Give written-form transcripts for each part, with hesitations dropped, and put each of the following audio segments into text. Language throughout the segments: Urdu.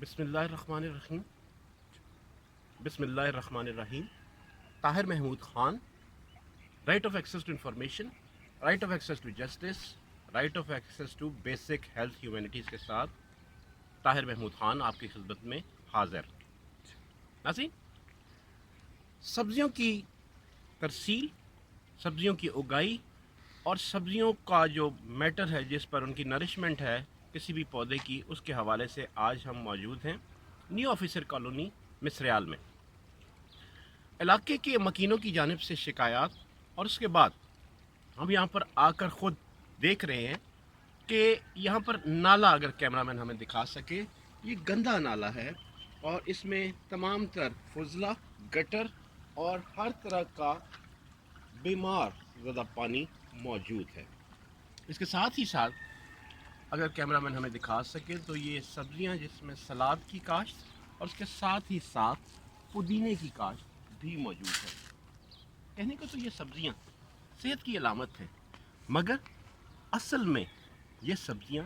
بسم اللہ الرحمن الرحیم. بسم اللہ الرحمن الرحیم. Tahir Mahmood Khan. Right of access to information, right of access to justice, right of access to basic health humanities کے ساتھ طاہر محمود خان آپ کی خدمت میں حاضر. ناظرین, سبزیوں کی ترسیل, سبزیوں کی اگائی اور سبزیوں کا جو میٹر ہے جس پر ان کی نرشمنٹ ہے کسی بھی پودے کی, اس کے حوالے سے آج ہم موجود ہیں نیو آفیسر کالونی مصریال میں. علاقے کے مکینوں کی جانب سے شکایات, اور اس کے بعد ہم یہاں پر آ کر خود دیکھ رہے ہیں کہ یہاں پر نالا, اگر کیمرہ مین ہمیں دکھا سکے, یہ گندا نالا ہے اور اس میں تمام تر فضلہ, گٹر اور ہر طرح کا بیمار زدہ پانی موجود ہے. اس کے ساتھ ہی ساتھ اگر کیمرہ مین ہمیں دکھا سکے تو یہ سبزیاں جس میں سلاد کی کاشت اور اس کے ساتھ ہی ساتھ پودینے کی کاشت بھی موجود ہے. کہنے کو تو یہ سبزیاں صحت کی علامت ہیں, مگر اصل میں یہ سبزیاں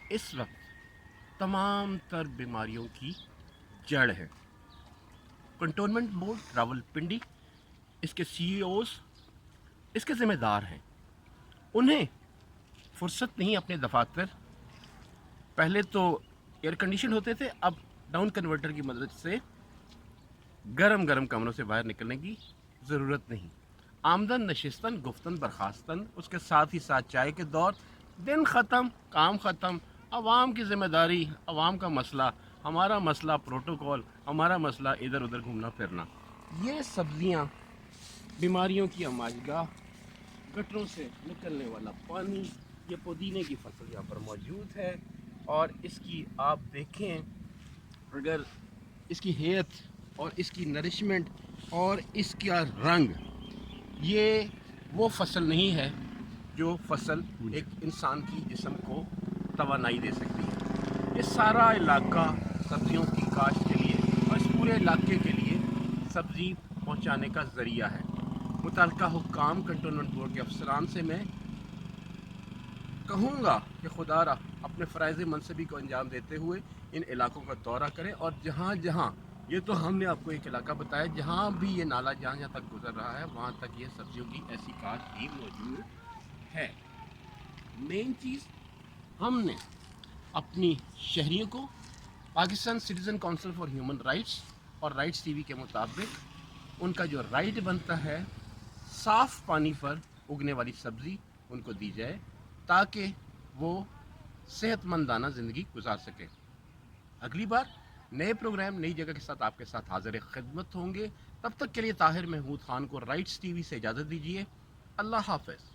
اس وقت تمام تر بیماریوں کی جڑ ہے. کنٹونمنٹ بورڈ راولپنڈی, اس کے سی ای اوز اس کے ذمہ دار ہیں. انہیں فرصت نہیں اپنے دفاتر, پہلے تو ایئر کنڈیشن ہوتے تھے, اب ڈاؤن کنورٹر کی مدد سے گرم گرم کمروں سے باہر نکلنے کی ضرورت نہیں. آمدن نشستن گفتن برخاستن, اس کے ساتھ ہی ساتھ چائے کے دور, دن ختم کام ختم, عوام کی ذمہ داری, عوام کا مسئلہ, ہمارا مسئلہ پروٹوکول, ہمارا مسئلہ ادھر ادھر گھومنا پھرنا. یہ سبزیاں بیماریوں کی اماجگاہ, گٹروں سے نکلنے والا پانی, یہ پودینے کی فصل یہاں پر موجود ہے. اور اس کی آپ دیکھیں, اگر اس کی ہیئت اور اس کی نرشمنٹ اور اس کا رنگ, یہ وہ فصل نہیں ہے جو فصل ایک انسان کی جسم کو توانائی دے سکتی ہے. یہ سارا علاقہ سبزیوں کی کاشت کے لیے اور اس پورے علاقے کے لیے سبزی پہنچانے کا ذریعہ ہے. متعلقہ حکام کنٹونمنٹ بورڈ کے افسران سے میں کہوں گا کہ خدا را اپنے فرائض منصبی کو انجام دیتے ہوئے ان علاقوں کا دورہ کریں, اور جہاں جہاں, یہ تو ہم نے آپ کو ایک علاقہ بتایا, جہاں بھی یہ نالا جہاں جہاں تک گزر رہا ہے وہاں تک یہ سبزیوں کی ایسی کاشت بھی موجود ہے. مین چیز, ہم نے اپنی شہریوں کو Pakistan citizen council for human rights اور رائٹس ٹی وی کے مطابق ان کا جو رائٹ بنتا ہے صاف پانی پر اگنے والی سبزی ان کو دی جائے تاکہ وہ صحت مندانہ زندگی گزار سکے. اگلی بار نئے پروگرام, نئی جگہ کے ساتھ آپ کے ساتھ حاضر خدمت ہوں گے. تب تک کے لیے طاہر محمود خان کو رائٹس ٹی وی سے اجازت دیجیے. اللہ حافظ.